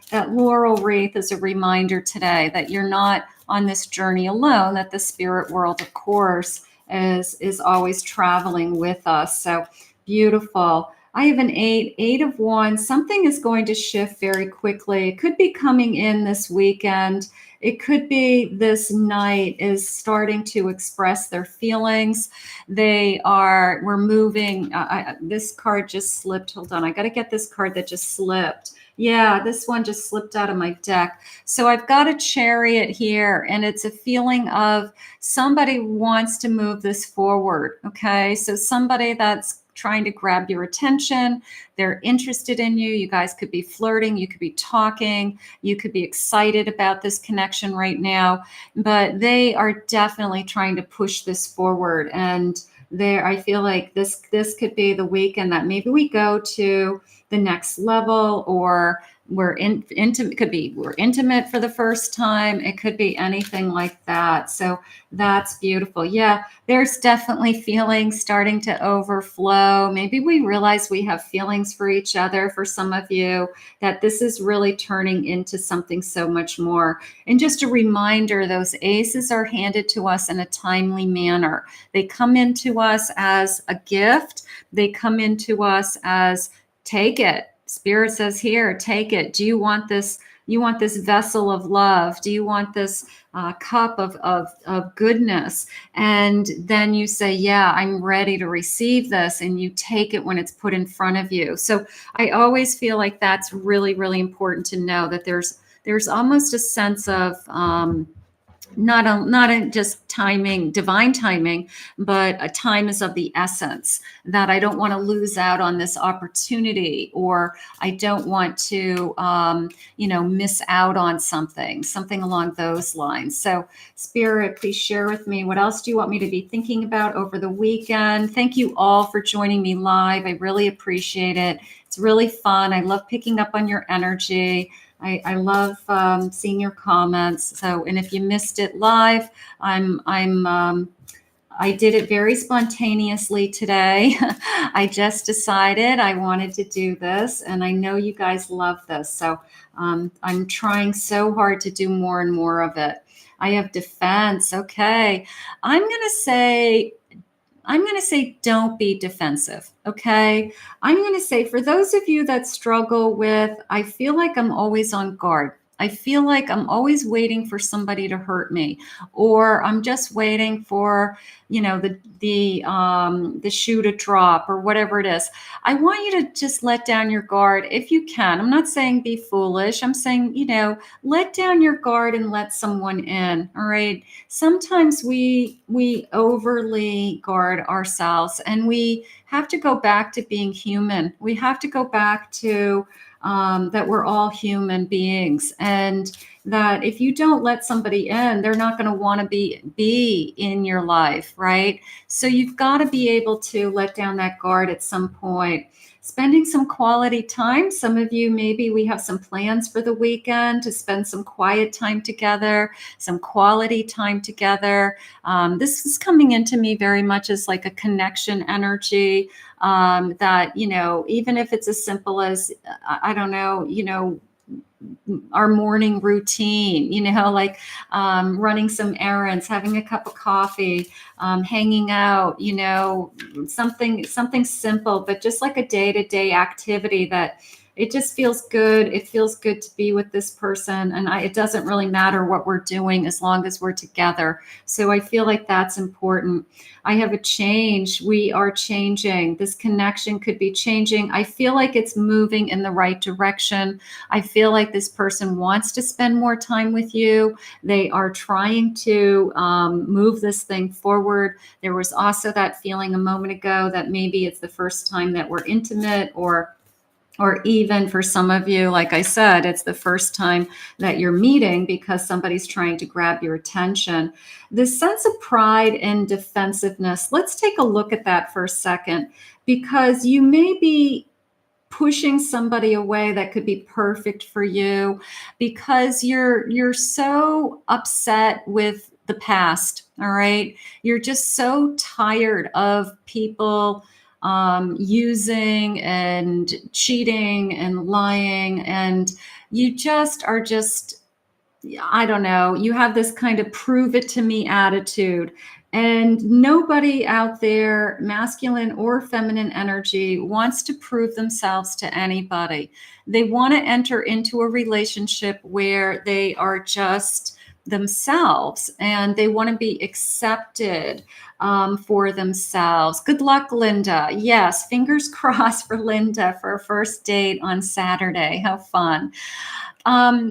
that laurel wreath is a reminder today that you're not on this journey alone, that the spirit world, of course, is always traveling with us. So beautiful. I have an 8 of wands. Something is going to shift very quickly. It could be coming in this weekend. It could be this night is starting to express their feelings. We're moving. This card just slipped. Hold on. I got to get this card that just slipped. Yeah, this one just slipped out of my deck. So I've got a chariot here, and it's a feeling of somebody wants to move this forward. Okay, so somebody that's trying to grab your attention. They're interested in you. You guys could be flirting. You could be talking. You could be excited about this connection right now. But they are definitely trying to push this forward. And I feel like this could be the weekend that maybe we go to the next level, or we're intimate. Could be we're intimate for the first time. It could be anything like that. So that's beautiful. Yeah, there's definitely feelings starting to overflow. Maybe we realize we have feelings for each other. For some of you, that this is really turning into something so much more. And just a reminder, those aces are handed to us in a timely manner. They come into us as a gift. They come into us as, take it. Spirit says here, take it. Do you want this? You want this vessel of love? Do you want this cup of goodness? And then you say, yeah, I'm ready to receive this. And you take it when it's put in front of you. So I always feel like that's really, really important to know, that there's almost a sense of not just timing, divine timing, but a time is of the essence, that I don't want to lose out on this opportunity, or I don't want to, miss out on something along those lines. So Spirit, please share with me, what else do you want me to be thinking about over the weekend? Thank you all for joining me live. I really appreciate it. It's really fun. I love picking up on your energy. I love seeing your comments. So, and if you missed it live, I'm I did it very spontaneously today. I just decided I wanted to do this, and I know you guys love this. So I'm trying so hard to do more and more of it. I have defense. Okay. I'm going to say don't be defensive. Okay. I'm going to say for those of you that struggle with, I feel like I'm always on guard. I feel like I'm always waiting for somebody to hurt me, or I'm just waiting for, the shoe to drop or whatever it is. I want you to just let down your guard if you can. I'm not saying be foolish. I'm saying, let down your guard and let someone in. All right. Sometimes we overly guard ourselves, and we have to go back to being human. We have to go back to that we're all human beings, and that if you don't let somebody in, they're not going to want to be in your life, right? So you've got to be able to let down that guard at some point. Spending some quality time. Some of you, maybe we have some plans for the weekend to spend some quiet time together, some quality time together. This is coming into me very much as like a connection energy, that, even if it's as simple as, I don't know, our morning routine, like running some errands, having a cup of coffee, hanging out, something simple, but just like a day-to-day activity that it just feels good. It feels good to be with this person. And it doesn't really matter what we're doing as long as we're together. So I feel like that's important. I have a change. We are changing. This connection could be changing. I feel like it's moving in the right direction. I feel like this person wants to spend more time with you. They are trying to move this thing forward. There was also that feeling a moment ago that maybe it's the first time that we're intimate, or even for some of you, like I said, it's the first time that you're meeting because somebody's trying to grab your attention. This sense of pride and defensiveness, let's take a look at that for a second, because you may be pushing somebody away that could be perfect for you because you're so upset with the past. All right. You're just so tired of people using and cheating and lying, and you just are just, I don't know, you have this kind of prove it to me attitude. And nobody out there, masculine or feminine energy, wants to prove themselves to anybody. They want to enter into a relationship where they are just themselves, and they want to be accepted for themselves. Good luck, Linda. Yes, fingers crossed for Linda for a first date on Saturday. How fun.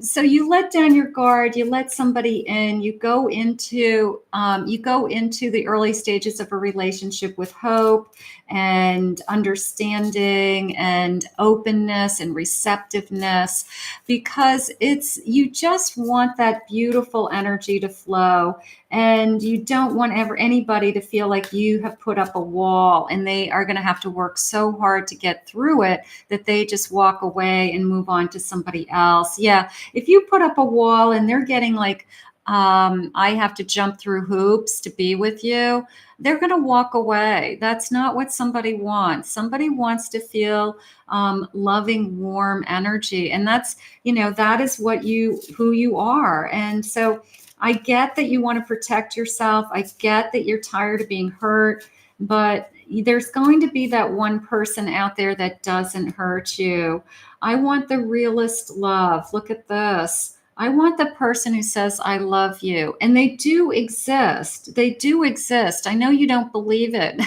So you let down your guard, you let somebody in, you go into the early stages of a relationship with hope and understanding and openness and receptiveness, because you just want that beautiful energy to flow. And you don't want anybody to feel like you have put up a wall and they are going to have to work so hard to get through it that they just walk away and move on to somebody else. Yeah. If you put up a wall and they're getting like, I have to jump through hoops to be with you, they're going to walk away. That's not what somebody wants. Somebody wants to feel loving, warm energy. And that is who you are. And so I get that you want to protect yourself. I get that you're tired of being hurt, but there's going to be that one person out there that doesn't hurt you. I want the realist love. Look at this. I want the person who says, I love you. And they do exist. They do exist. I know you don't believe it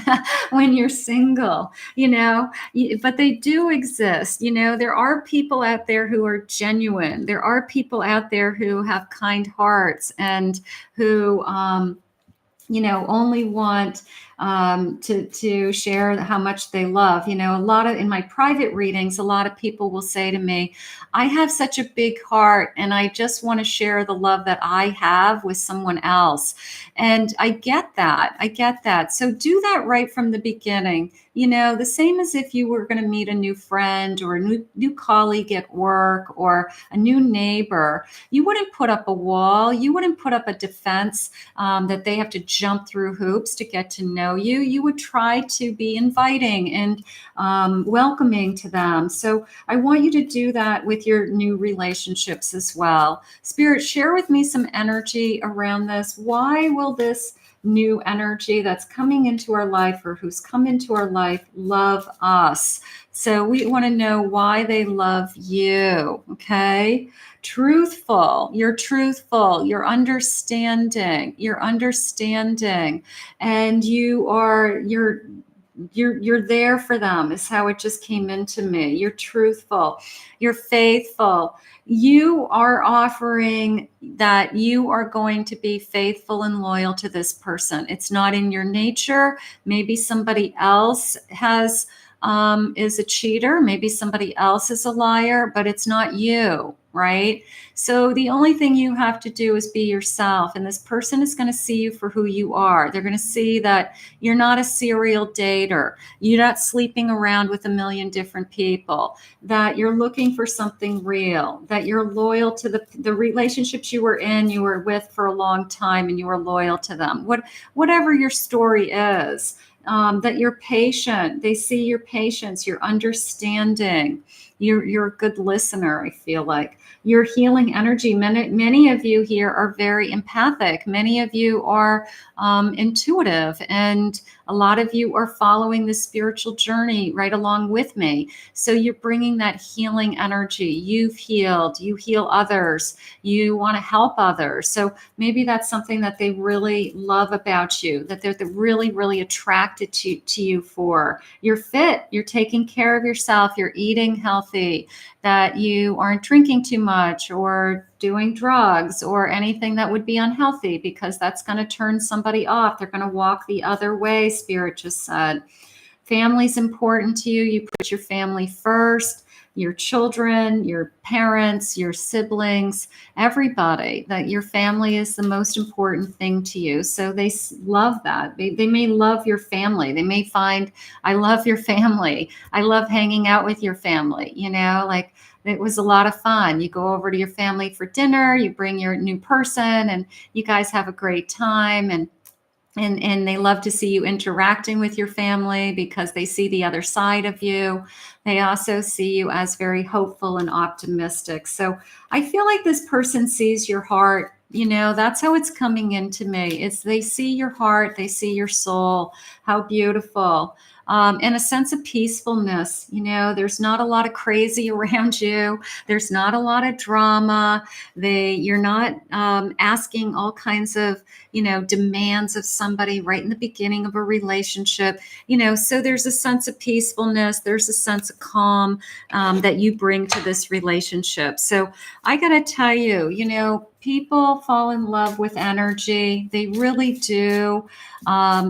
when you're single, but they do exist. There are people out there who are genuine. There are people out there who have kind hearts and who, only want to share how much they love. You know, a lot of, in my private readings, a lot of people will say to me, I have such a big heart and I just want to share the love that I have with someone else. And I get that. I get that. So do that right from the beginning. You know, the same as if you were going to meet a new friend or a new colleague at work or a new neighbor. You wouldn't put up a wall. You wouldn't put up a defense that they have to jump through hoops to get to know you. You would try to be inviting and welcoming to them. So I want you to do that with your new relationships as well. Spirit, share with me some energy around this. Why will this new energy that's coming into our life or who's come into our life love us? So we want to know why they love you. Okay. Truthful. You're understanding, and you're there for them is how it just came into me. You're truthful, you're faithful. You are offering that you are going to be faithful and loyal to this person. It's not in your nature. Maybe somebody else is a cheater. Maybe somebody else is a liar, but it's not you, right? So the only thing you have to do is be yourself. And this person is going to see you for who you are. They're going to see that you're not a serial dater. You're not sleeping around with a million different people, that you're looking for something real, that you're loyal to the relationships you were with for a long time and you were loyal to them. Whatever your story is, that you're patient. They see your patience, your understanding. You're a good listener, I feel like. Your healing energy. Many of you here are very empathic. Many of you are intuitive. And a lot of you are following the spiritual journey right along with me. So you're bringing that healing energy. You've healed. You heal others. You want to help others. So maybe that's something that they really love about you, that they're really, really attracted to you for. You're fit. You're taking care of yourself. You're eating healthy, that you aren't drinking too much or doing drugs or anything that would be unhealthy, because that's going to turn somebody off. They're going to walk the other way, Spirit just said. Family's important to you. You put your family first, your children, your parents, your siblings, everybody, that your family is the most important thing to you. So they love that. They may love your family. They may find, I love your family. I love hanging out with your family, you know, like it was a lot of fun. You go over to your family for dinner, you bring your new person and you guys have a great time. And they love to see you interacting with your family because they see the other side of you. They also see you as very hopeful and optimistic. So I feel like this person sees your heart. You know, that's how it's coming into me. It's they see your heart, they see your soul. How beautiful. And a sense of peacefulness. You know, there's not a lot of crazy around you. There's not a lot of drama. You're not asking all kinds of, you know, demands of somebody right in the beginning of a relationship. You know, so there's a sense of peacefulness. There's a sense of calm that you bring to this relationship. So I got to tell you, you know, people fall in love with energy. They really do.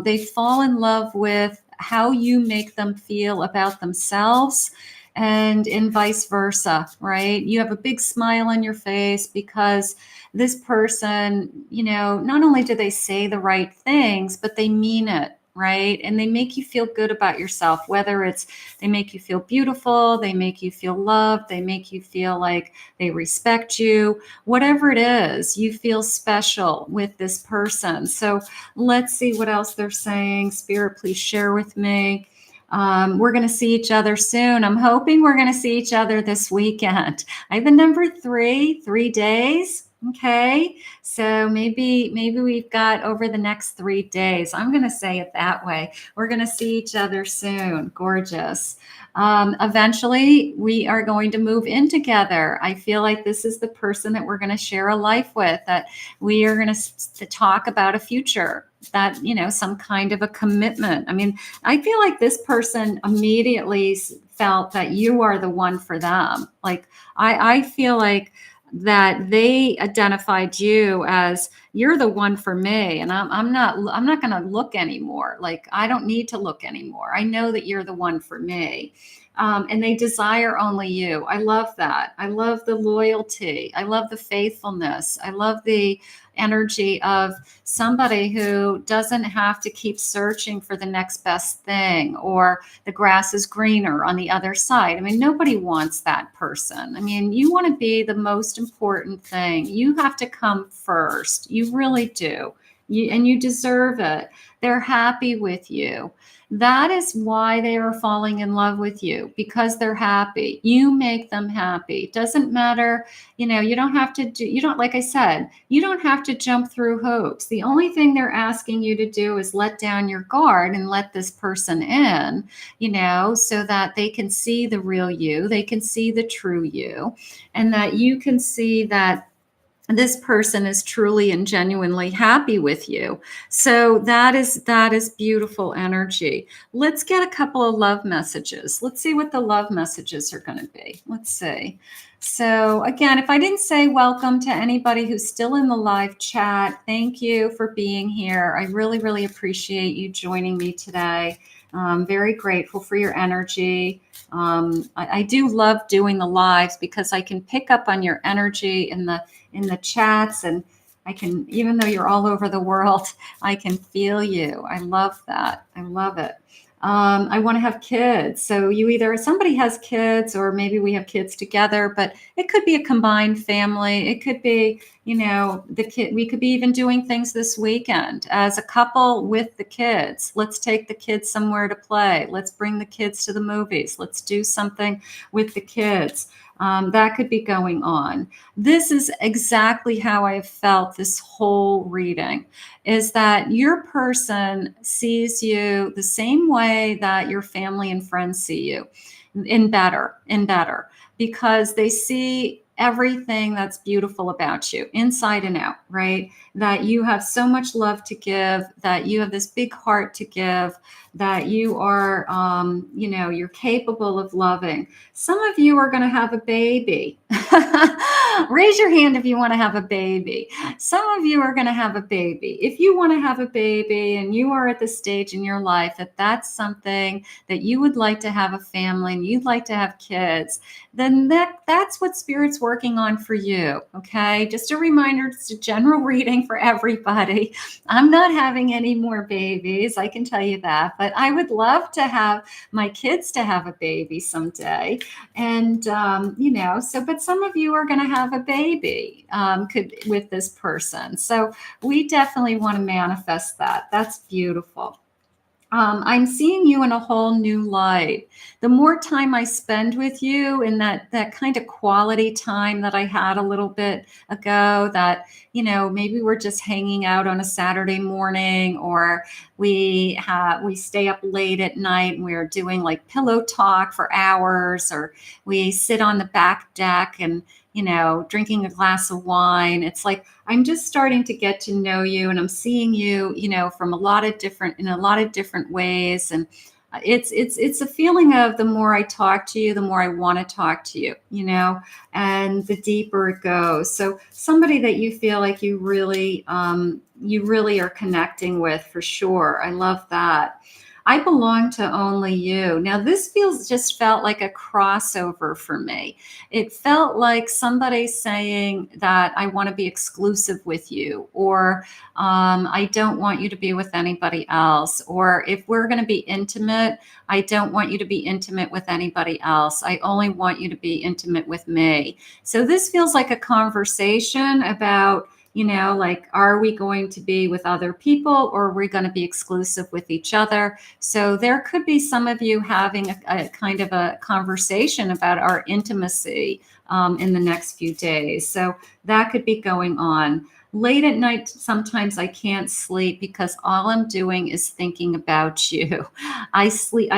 They fall in love with how you make them feel about themselves and vice versa, right? You have a big smile on your face because this person, you know, not only do they say the right things, but they mean it, right? And they make you feel good about yourself, whether it's they make you feel beautiful, they make you feel loved, they make you feel like they respect you, whatever it is, you feel special with this person. So let's see what else they're saying. Spirit, please share with me. We're going to see each other soon. I'm hoping we're going to see each other this weekend. I have a number 3 days. Okay. So maybe we've got over the next 3 days. I'm going to say it that way. We're going to see each other soon. Gorgeous. Eventually we are going to move in together. I feel like this is the person that we're going to share a life with, that we are going to talk about a future, that, you know, some kind of a commitment. I mean, I feel like this person immediately felt that you are the one for them. Like, I feel like that they identified you as, you're the one for me, and I'm not going to look anymore. Like, I don't need to look anymore. I know that you're the one for me. And they desire only you. I love that. I love the loyalty. I love the faithfulness. I love the energy of somebody who doesn't have to keep searching for the next best thing, or the grass is greener on the other side. I mean, nobody wants that person. I mean, you want to be the most important thing. You have to come first. You really do. And you deserve it. They're happy with you. That is why they are falling in love with you, because they're happy. You make them happy. It doesn't matter. You don't have to do, you don't, like I said, you don't have to jump through hoops. The only thing they're asking you to do is let down your guard and let this person in, so that they can see the real you, they can see the true you, and that you can see that this person is truly and genuinely happy with you. So that is beautiful energy. Let's get a couple of love messages. Let's see what the love messages are going to be. Let's see. So again, if I didn't say welcome to anybody who's still in the live chat, thank you for being here. I really, really appreciate you joining me today. I'm very grateful for your energy. I do love doing the lives because I can pick up on your energy in the chats, and I can, even though you're all over the world, I can feel you. I love that. I love it. I want to have kids. So somebody has kids, or maybe we have kids together, but it could be a combined family. It could be, we could be even doing things this weekend as a couple with the kids. Let's take the kids somewhere to play. Let's bring the kids to the movies. Let's do something with the kids. That could be going on. This is exactly how I have felt this whole reading, is that your person sees you the same way that your family and friends see you, in better, because they see everything that's beautiful about you, inside and out, right? That you have so much love to give, that you have this big heart to give, that you are, you're capable of loving. Some of you are going to have a baby. Raise your hand if you want to have a baby. Some of you are going to have a baby. If you want to have a baby and you are at the stage in your life that that's something that you would like to have a family and you'd like to have kids, then that's what Spirit's working on for you. Okay. Just a reminder, it's a general reading for everybody. I'm not having any more babies. I can tell you that, but I would love to have my kids to have a baby someday. And, but some of you are going to have a baby with this person. So we definitely want to manifest that. That's beautiful. I'm seeing you in a whole new light. The more time I spend with you, in that kind of quality time that I had a little bit ago, that, maybe we're just hanging out on a Saturday morning, or we stay up late at night and we're doing like pillow talk for hours, or we sit on the back deck and, drinking a glass of wine. It's like, I'm just starting to get to know you, and I'm seeing you, from in a lot of different ways. And it's a feeling of, the more I talk to you, the more I want to talk to you, and the deeper it goes. So somebody that you feel like you really are connecting with, for sure. I love that. I belong to only you. Now, this just felt like a crossover for me. It felt like somebody saying that I want to be exclusive with you, or I don't want you to be with anybody else. Or if we're going to be intimate, I don't want you to be intimate with anybody else. I only want you to be intimate with me. So this feels like a conversation about, like, are we going to be with other people, or are we going to be exclusive with each other? So there could be some of you having a kind of a conversation about our intimacy in the next few days. So that could be going on. Late at night, sometimes I can't sleep because all I'm doing is thinking about you. I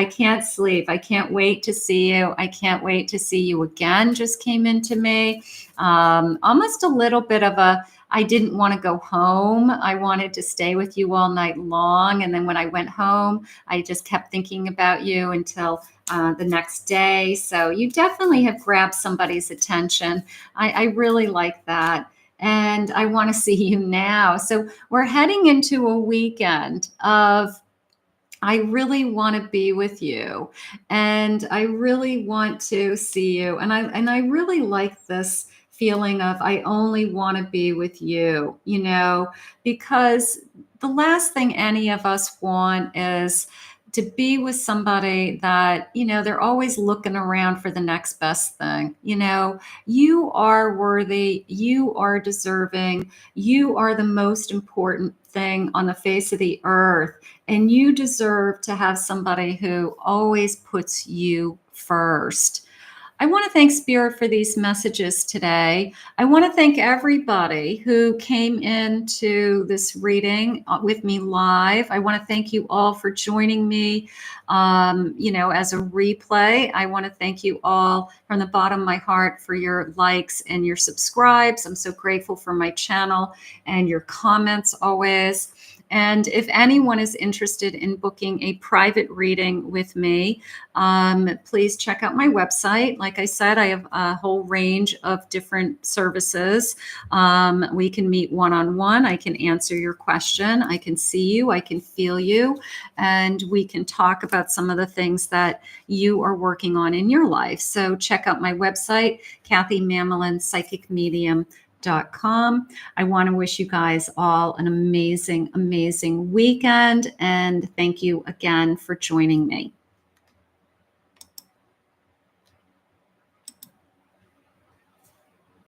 can't sleep. I can't wait to see you. I can't wait to see you again. Just came into me. Almost a little bit of I didn't want to go home. I wanted to stay with you all night long. And then when I went home, I just kept thinking about you until the next day. So you definitely have grabbed somebody's attention. I really like that. And I want to see you now. So we're heading into a weekend of I really want to be with you and I really want to see you. And I really like this feeling of I only want to be with you, you know, because the last thing any of us want is to be with somebody that, you know, they're always looking around for the next best thing. You know, you are worthy, you are deserving, you are the most important thing on the face of the earth. And you deserve to have somebody who always puts you first. I want to thank Spirit for these messages today. I want to thank everybody who came into this reading with me live. I want to thank you all for joining me, you know, as a replay. I want to thank you all from the bottom of my heart for your likes and your subscribes. I'm so grateful for my channel and your comments always. And if anyone is interested in booking a private reading with me, please check out my website. Like I said, I have a whole range of different services. We can meet one-on-one. I can answer your question. I can see you. I can feel you. And we can talk about some of the things that you are working on in your life. So check out my website, Kathy Mamelin, Psychic Medium. .com. I want to wish you guys all an amazing, amazing weekend. And thank you again for joining me.